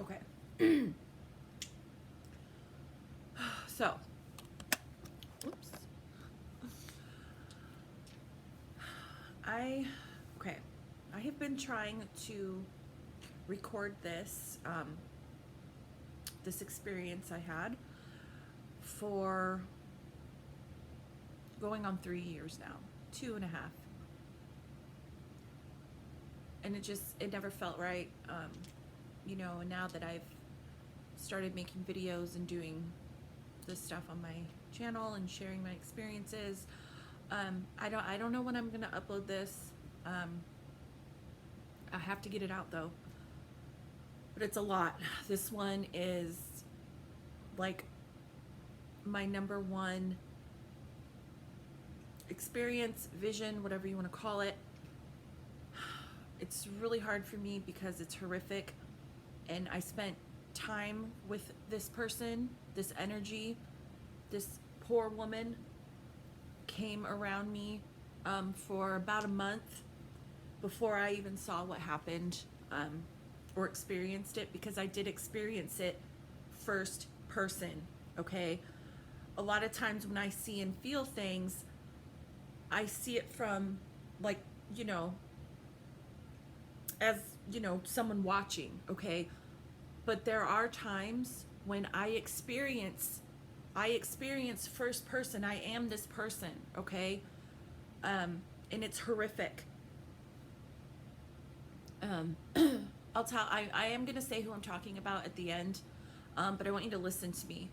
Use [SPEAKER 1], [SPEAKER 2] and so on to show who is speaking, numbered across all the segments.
[SPEAKER 1] Okay. So, oops. I, okay. I have been trying to record this experience I had for going on 3 years now, 2.5. And it never felt right. And now that I've started making videos and doing this stuff on my channel and sharing my experiences, I don't know when I'm gonna upload this. I have to get it out though, but it's a lot. This one is like my number one experience, vision, whatever you want to call it. It's really hard for me because it's horrific, and I spent time with this person, this energy. This poor woman came around me for about a month before I even saw what happened, or experienced it, because I did experience it first person, okay? A lot of times when I see and feel things, I see it from, like, as, someone watching, okay? But there are times when I experience first person. I am this person, okay? And it's horrific. I am going to say who I'm talking about at the end, but I want you to listen to me.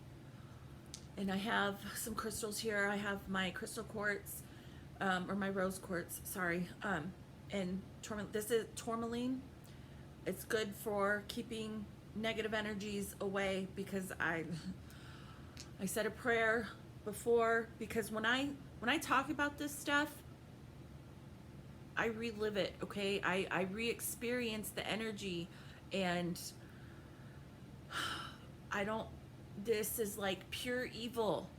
[SPEAKER 1] And I have some crystals here. I have my crystal quartz, or my rose quartz, sorry. And this is tourmaline. It's good for keeping negative energies away, because I said a prayer before, because when I talk about this stuff, I relive it, okay? I re-experience the energy, and this is like pure evil.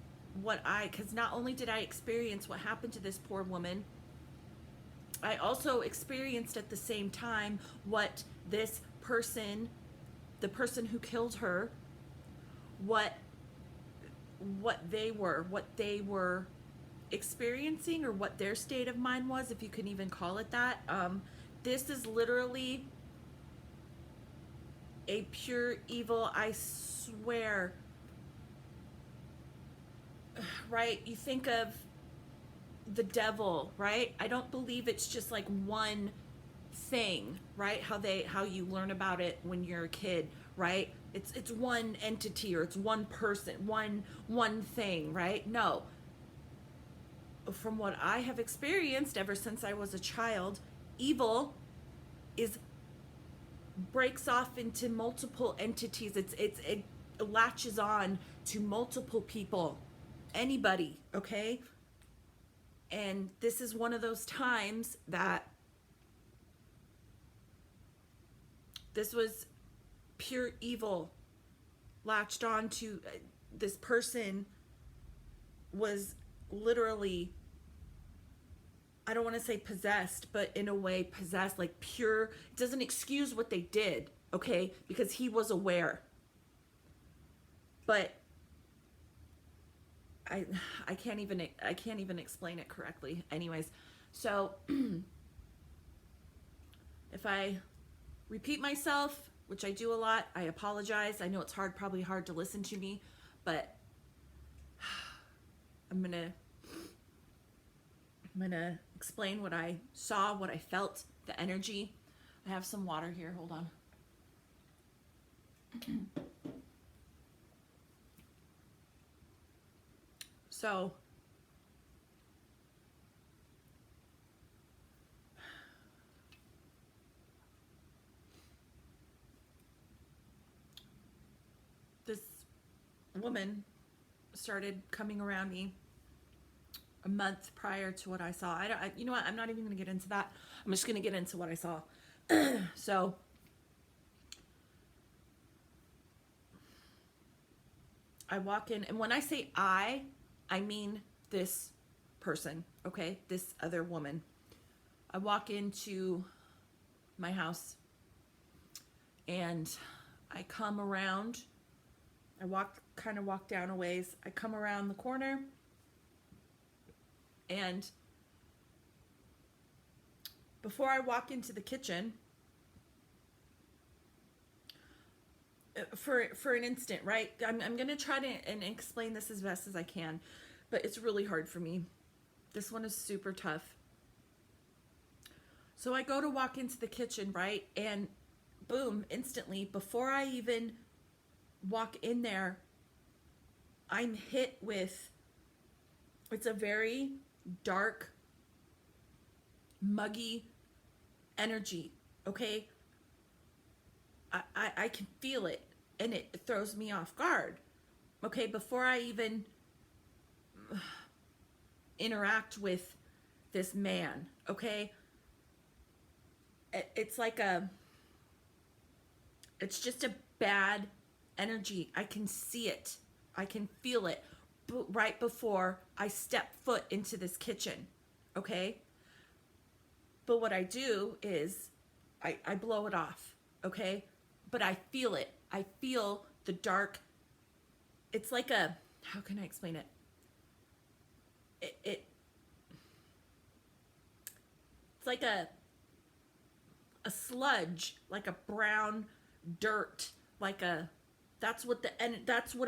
[SPEAKER 1] Because not only did I experience what happened to this poor woman, I also experienced at the same time what this person, the person who killed her, what they were experiencing, or what their state of mind was, if you can even call it that. This is literally a pure evil, I swear. Right? You think of the devil, right? I don't believe it's just like one thing, right? How you learn about it when you're a kid, right? It's one entity, or it's one person, one thing, right? No. From what I have experienced ever since I was a child, evil breaks off into multiple entities. It latches on to multiple people, anybody, okay? And this is one of those times that this was pure evil latched on to. This person was literally, I don't want to say possessed, but in a way possessed, like pure. It doesn't excuse what they did, okay? Because he was aware. But I can't even explain it correctly. Anyways, so if I repeat myself, which I do a lot, I apologize. I know it's probably hard to listen to me, but I'm gonna explain what I saw, what I felt, the energy. I have some water here. Hold on. So, this woman started coming around me a month prior to what I saw. You know what? I'm not even going to get into that. I'm just going to get into what I saw. So, I walk in, and when I say I mean this person, okay? This other woman. I walk into my house, and I come around. I kind of walk down a ways. I come around the corner, and before I walk into the kitchen, for an instant, right? I'm gonna try to and explain this as best as I can, but it's really hard for me. This one is super tough. So I go to walk into the kitchen, right? And boom, instantly, before I even walk in there, I'm hit with, it's a very dark, muggy energy, okay? I can feel it, and it throws me off guard, okay? Before I even interact with this man, okay? It's like it's just a bad energy. I can see it. I can feel it right before I step foot into this kitchen, okay? But what I do is I blow it off, okay? But I feel it. I feel the dark. It's like a, how can I explain it? It's like a sludge, like a brown dirt, like a, that's what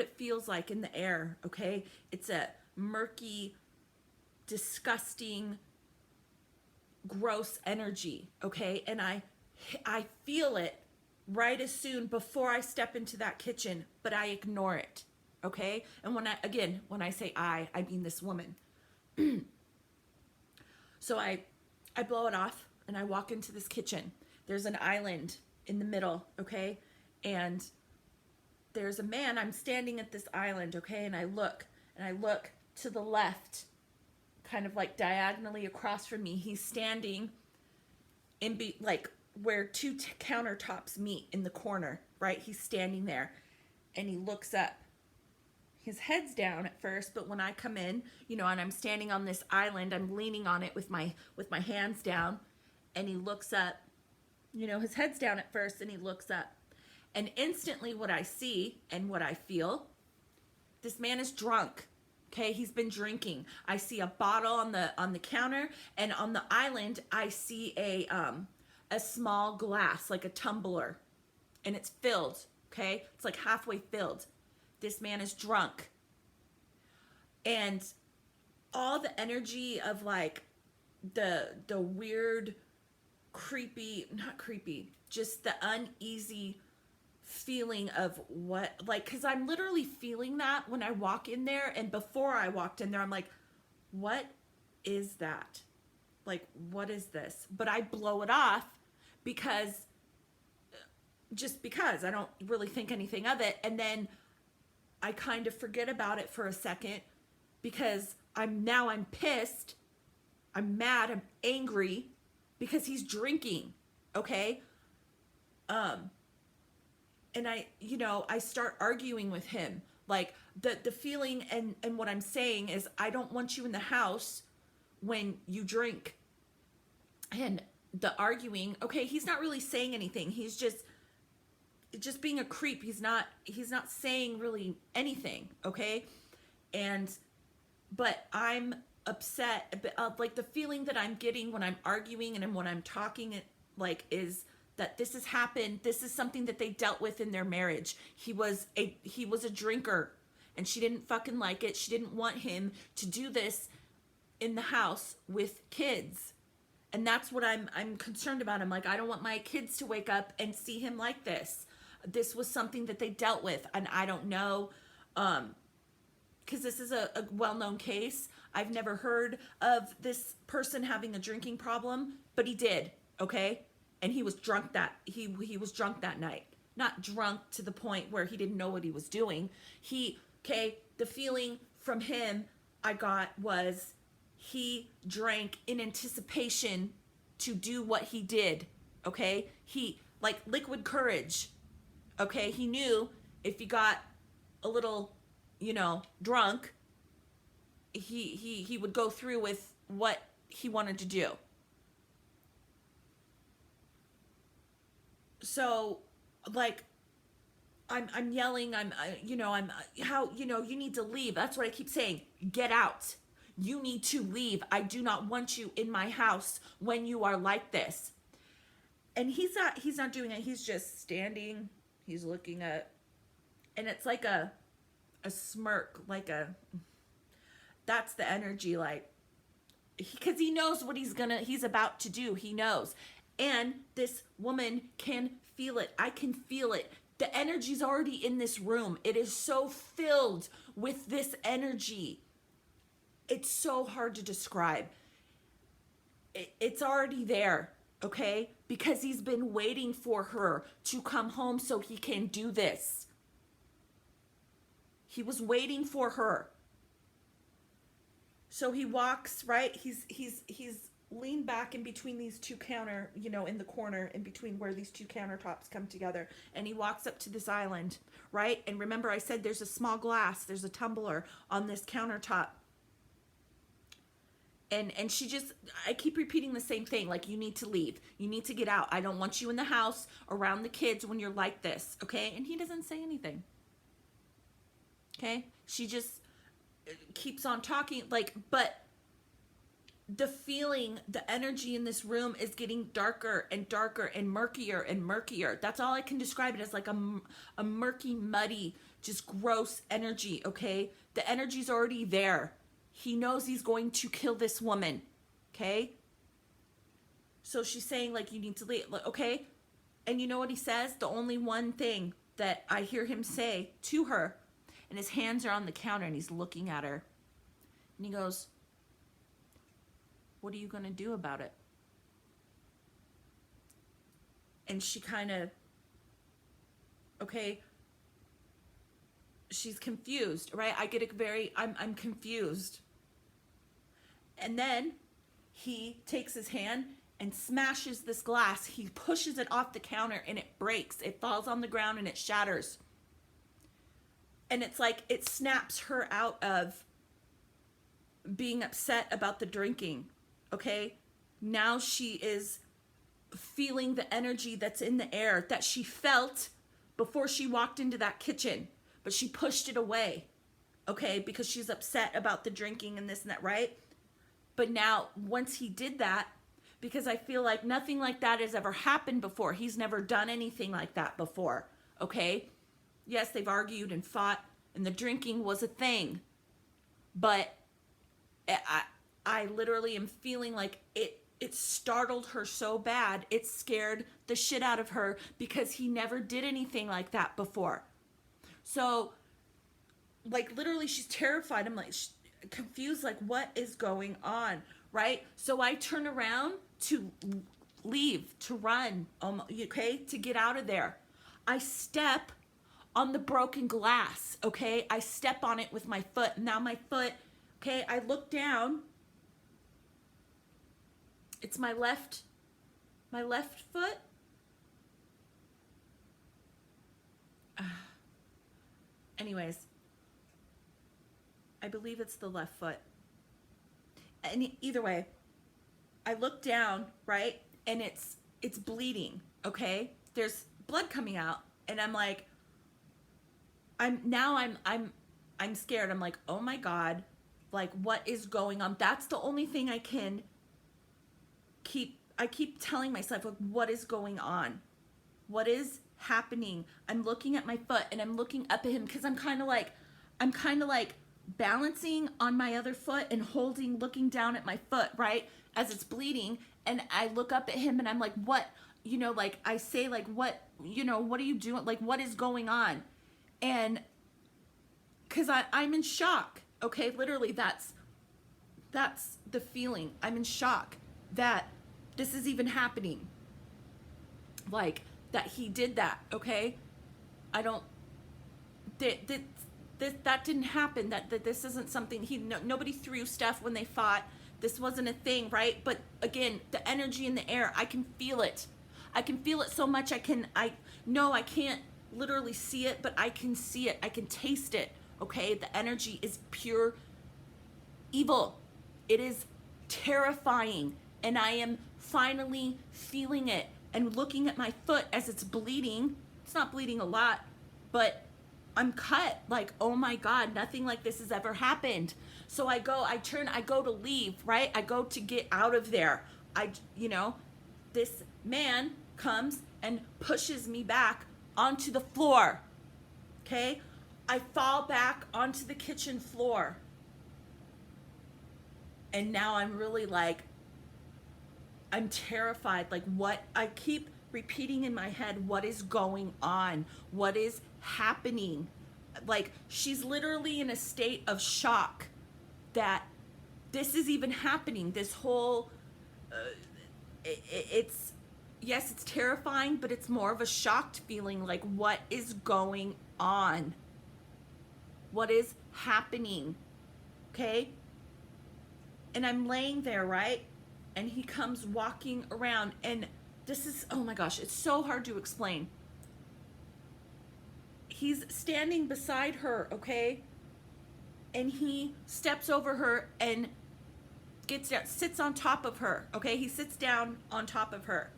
[SPEAKER 1] it feels like in the air, okay? It's a murky, disgusting, gross energy, okay? And I feel it right as soon before I step into that kitchen, but I ignore it, okay? And when I say I mean this woman. So I blow it off and I walk into this kitchen. There's an island in the middle, okay? And there's a man, I'm standing at this island, okay? And I look to the left, kind of like diagonally across from me. He's standing like where two countertops meet in the corner, right? He's standing there and he looks up. His head's down at first, but when I come in, and I'm standing on this island, I'm leaning on it with my hands down, and he looks up. His head's down at first and he looks up. And instantly what I see and what I feel, this man is drunk. Okay, he's been drinking. I see a bottle on the counter, and on the island I see a small glass, like a tumbler, and it's filled, okay? It's like halfway filled. This man is drunk. And all the energy of like the weird, not creepy, just the uneasy feeling of what, like, because I'm literally feeling that when I walk in there, and before I walked in there, I'm like, what is that? Like, what is this? But I blow it off because I don't really think anything of it, and then I kind of forget about it for a second because I'm pissed, I'm mad, I'm angry because he's drinking, okay? And I start arguing with him. Like the feeling and what I'm saying is, I don't want you in the house when you drink. And the arguing, okay, he's not really saying anything. He's just being a creep. He's not saying really anything, okay? But I'm upset, like the feeling that I'm getting when I'm arguing and when I'm talking, like, is that this has happened. This is something that they dealt with in their marriage. He was a drinker, and she didn't fucking like it. She didn't want him to do this in the house with kids. And that's what I'm concerned about. I'm like, I don't want my kids to wake up and see him like this. This was something that they dealt with, and I don't know, because this is a well-known case. I've never heard of this person having a drinking problem, but he did, okay? And he was drunk he was drunk that night. Not drunk to the point where he didn't know what he was doing. The feeling from him I got was he drank in anticipation to do what he did, okay? He, like liquid courage, okay? He knew if he got a little, drunk, he would go through with what he wanted to do. So, like, I'm yelling, how, you need to leave. That's what I keep saying. Get out. You need to leave. I do not want you in my house when you are like this. And he's not doing it. He's just standing. He's looking at, and it's like a smirk, that's the energy, like, because he knows what he's about to do. He knows. And this woman can feel it. I can feel it. The energy's already in this room. It is so filled with this energy. It's so hard to describe. It's already there, okay? Because he's been waiting for her to come home so he can do this. He was waiting for her. So he walks, right? He's leaned back in between these two in the corner, in between where these two countertops come together. And he walks up to this island, right? And remember I said there's a small glass, there's a tumbler on this countertop. And I keep repeating the same thing, like, you need to leave. You need to get out. I don't want you in the house around the kids when you're like this, okay? And he doesn't say anything, okay? She just keeps on talking, but the feeling, the energy in this room is getting darker and darker and murkier and murkier. That's all I can describe it as, like a murky, muddy, just gross energy, okay? The energy's already there. He knows he's going to kill this woman, okay? So she's saying, like, you need to leave, okay? And you know what he says? The only one thing that I hear him say to her, and his hands are on the counter, and he's looking at her. And he goes, what are you going to do about it? And she kind of, okay, she's confused, right? I get I'm confused. And then he takes his hand and smashes this glass. He pushes it off the counter and it breaks. It falls on the ground and it shatters. And it's like it snaps her out of being upset about the drinking, okay? Now she is feeling the energy that's in the air that she felt before she walked into that kitchen. But she pushed it away, okay, because she's upset about the drinking and this and that, right? But now, once he did that, because I feel like nothing like that has ever happened before. He's never done anything like that before, okay? Yes, they've argued and fought, and the drinking was a thing. But I literally am feeling like it startled her so bad. It scared the shit out of her because he never did anything like that before. So, like, literally, she's terrified. I'm like, confused, like, what is going on, right? So I turn around to leave, to run, okay, to get out of there. I step on the broken glass, okay? I step on it with my foot. Now my foot, okay, I look down. It's my left foot. Anyways, I believe it's the left foot. And either way, I look down, right? And it's bleeding, okay? There's blood coming out, and I'm like, I'm scared. I'm like, oh my God, like, what is going on? That's the only thing I keep telling myself, like, what is going on? What is happening? I'm looking at my foot and I'm looking up at him because I'm kind of like balancing on my other foot and looking down at my foot, right? As it's bleeding. And I look up at him and I'm like, what, like I say, like, what, what are you doing? Like, what is going on? And cause I'm in shock. Okay. Literally that's the feeling. I'm in shock that this is even happening. Like, that he did that, okay? I don't, that didn't happen. That this isn't something, nobody threw stuff when they fought. This wasn't a thing, right? But again, the energy in the air, I can feel it. I can feel it so much. I know I can't literally see it, but I can see it. I can taste it, okay? The energy is pure evil. It is terrifying. And I am finally feeling it and looking at my foot as it's bleeding. It's not bleeding a lot, but I'm cut. Like, oh my God, nothing like this has ever happened. So I go to leave, right? I go to get out of there. This man comes and pushes me back onto the floor. Okay? I fall back onto the kitchen floor. And now I'm really like, I'm terrified. Like, what? I keep repeating in my head, what is going on? What is happening? Like, she's literally in a state of shock that this is even happening. This whole, it's, yes, it's terrifying, but it's more of a shocked feeling. Like, what is going on? What is happening? Okay? And I'm laying there, right? And he comes walking around, and this is, oh my gosh, it's so hard to explain. He's standing beside her, okay? And he steps over her and gets down, sits on top of her, okay? He sits down on top of her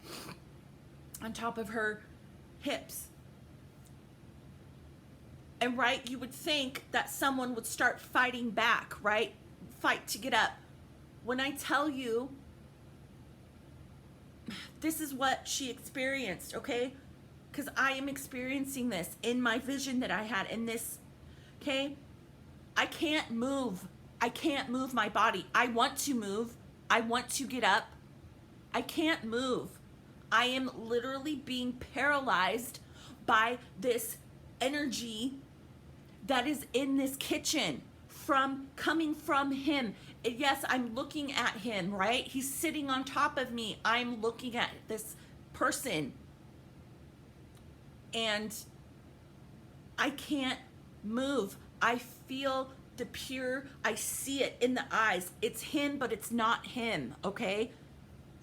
[SPEAKER 1] hips. And right, you would think that someone would start fighting back, right? Fight to get up. When I tell you, this is what she experienced, okay? Because I am experiencing this in my vision that I had in this, okay? I can't move. I can't move my body. I want to move. I want to get up. I can't move. I am literally being paralyzed by this energy that is in this kitchen coming from him. Yes, I'm looking at him, right? He's sitting on top of me. I'm looking at this person. And I can't move. I feel I see it in the eyes. It's him, but it's not him, okay?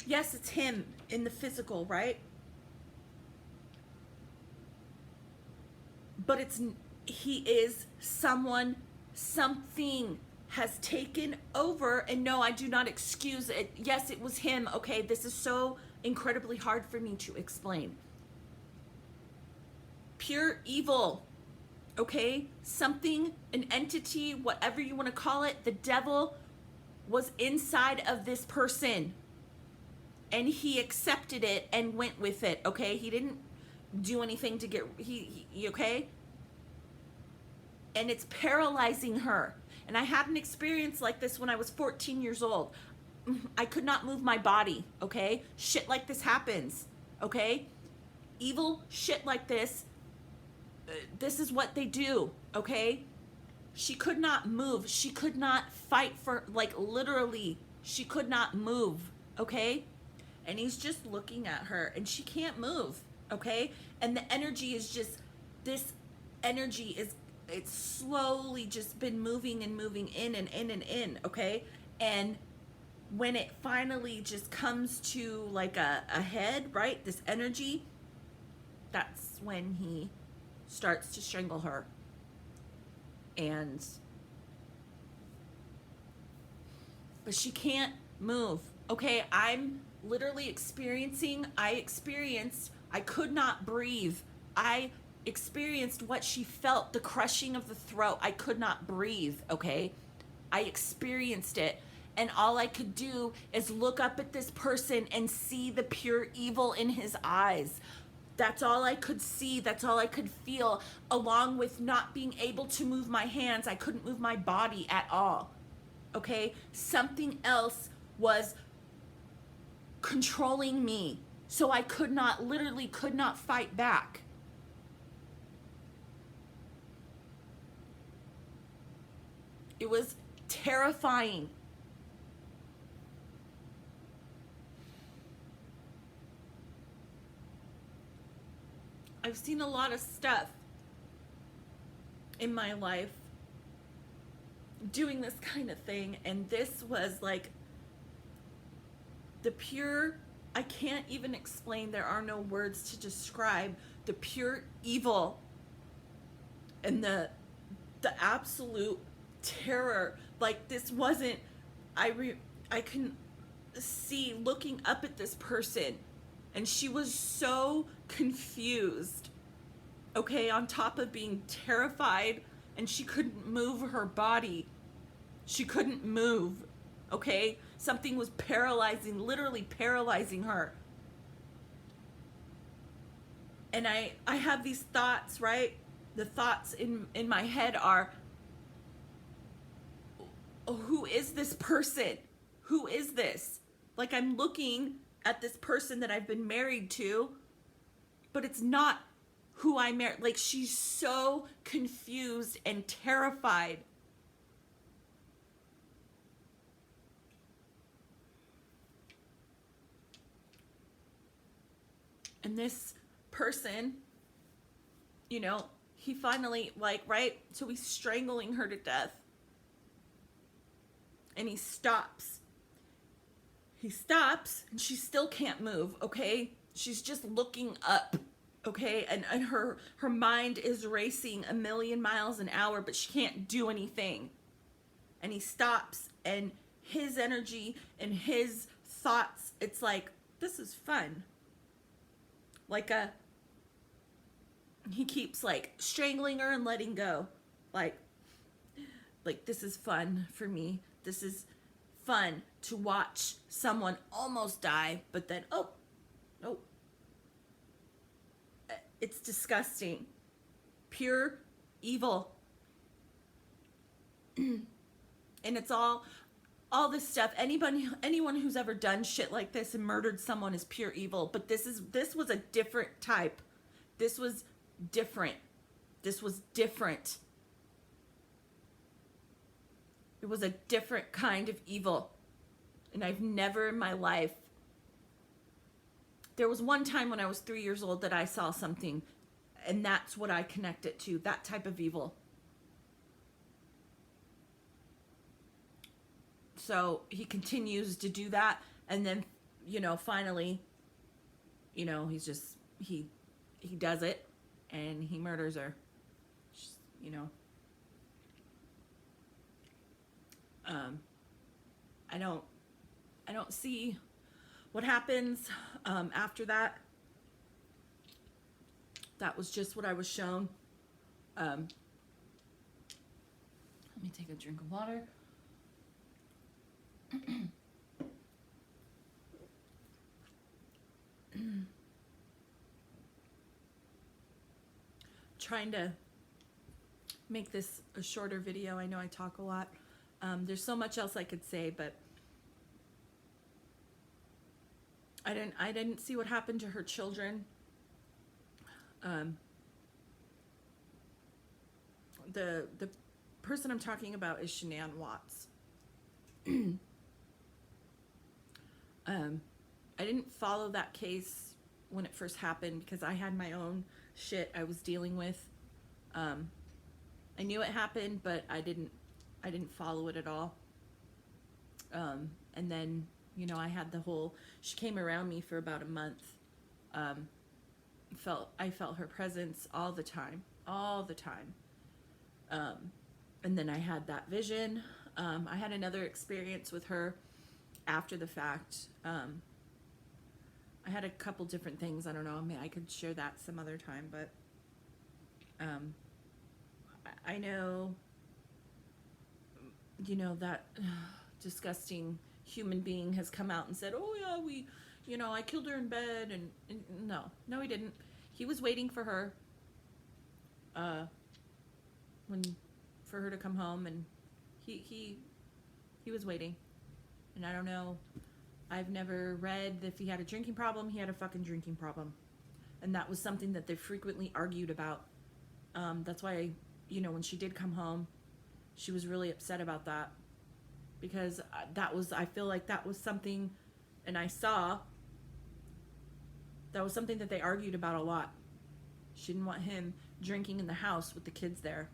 [SPEAKER 1] Yes, it's him in the physical, right? But he is something has taken over, and no, I do not excuse it. Yes, it was him, okay? This is so incredibly hard for me to explain. Pure evil, okay? Something, an entity, whatever you want to call it, the devil was inside of this person, and he accepted it and went with it, okay? He didn't do anything to get, he okay? And it's paralyzing her. And I had an experience like this when I was 14 years old. I could not move my body, okay? Shit like this happens, okay? Evil shit like this, this is what they do, okay? She could not move. She could not fight for, like, literally, she could not move, okay? And he's just looking at her, and she can't move, okay? And the energy is just, this energy is, it's slowly just been moving and moving in and in and in, okay? And when it finally just comes to like a head, right? This energy, that's when he starts to strangle her. But she can't move, okay? I'm literally I could not breathe. I experienced what she felt, the crushing of the throat. I could not breathe, okay? I experienced it. And all I could do is look up at this person and see the pure evil in his eyes. That's all I could see. That's all I could feel, along with not being able to move my hands. I couldn't move my body at all, okay? Something else was controlling me. So I literally could not fight back. It was terrifying. I've seen a lot of stuff in my life doing this kind of thing, and this was like the pure, I can't even explain, there are no words to describe the pure evil and the absolute terror. Like, this wasn't, I can see looking up at this person, and she was so confused. okay, on top of being terrified, and she couldn't move her body. She couldn't move, okay? Something was paralyzing, literally paralyzing her. And I have these thoughts, right? The thoughts in my head are, oh, who is this person? Who is this? Like, I'm looking at this person that I've been married to, but it's not who I married. Like, she's so confused and terrified. And this person, you know, he finally, like, right? So he's strangling her to death. And he stops. He stops, and she still can't move, okay? She's just looking up, okay? And her mind is racing a million miles an hour, but she can't do anything. And he stops, and his energy and his thoughts, it's like, this is fun. Like he keeps like strangling her and letting go. Like this is fun for me. This is fun to watch someone almost die, but then, oh, it's disgusting. Pure evil. And it's all this stuff. Anyone who's ever done shit like this and murdered someone is pure evil. But this was a different type. This was different. This was different. It was a different kind of evil. And I've never in my life. There was one time when I was 3 years old that I saw something, and that's what I connect it to, that type of evil. So he continues to do that, and then, finally, he's just, he does it, and he murders her, just, I don't see what happens after that. That was just what I was shown. Let me take a drink of water. Trying to make this a shorter video. I know I talk a lot. There's so much else I could say, but I didn't see what happened to her children. The person I'm talking about is Shanann Watts. I didn't follow that case when it first happened because I had my own shit I was dealing with. I knew it happened, but I didn't follow it at all. And then, I had the whole, she came around me for about a month. I felt her presence all the time. And then I had that vision. I had another experience with her after the fact. I had a couple different things. I don't know. I mean, I could share that some other time, but I know, that disgusting human being has come out and said, oh yeah, I killed her in bed, and no, he didn't. He was waiting for her, for her to come home, and he was waiting. And I don't know, I've never read if he had a drinking problem. He had a fucking drinking problem, and that was something that they frequently argued about. That's why, when she did come home, she was really upset about that, because I feel like that was something, and I saw that was something that they argued about a lot. She didn't want him drinking in the house with the kids there.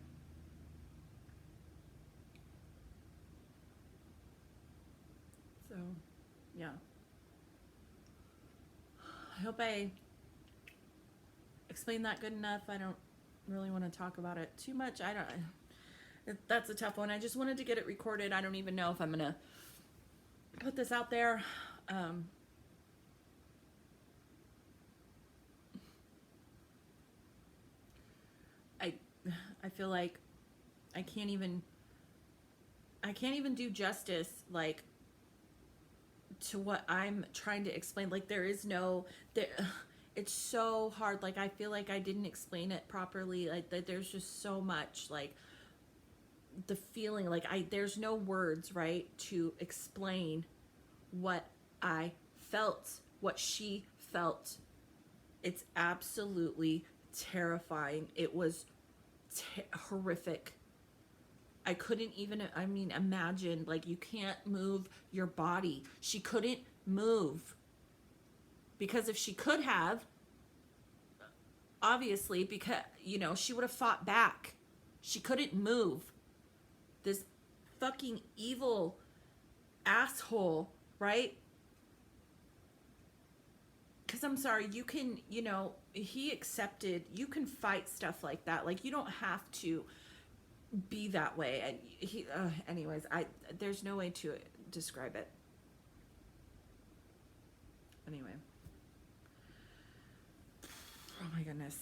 [SPEAKER 1] So, yeah. I hope I explained that good enough. I don't really want to talk about it too much. That's a tough one. I just wanted to get it recorded. I don't even know if I'm going to put this out there. I feel like I can't even do justice, like, to what I'm trying to explain. Like, there is no there. It's so hard. Like, I feel like I didn't explain it properly. Like, that there's just so much, like, the feeling, like, there's no words, right, to explain what I felt, what she felt. It's absolutely terrifying. It was horrific. I couldn't even, I mean, imagine, like, you can't move your body. She couldn't move. Because if she could have, obviously, because, you know, she would have fought back. She couldn't move. This fucking evil asshole, right? Because I'm sorry, you can, you know, he accepted, you can fight stuff like that. Like, you don't have to be that way. And he, anyways, there's no way to describe it. Anyway. Oh my goodness.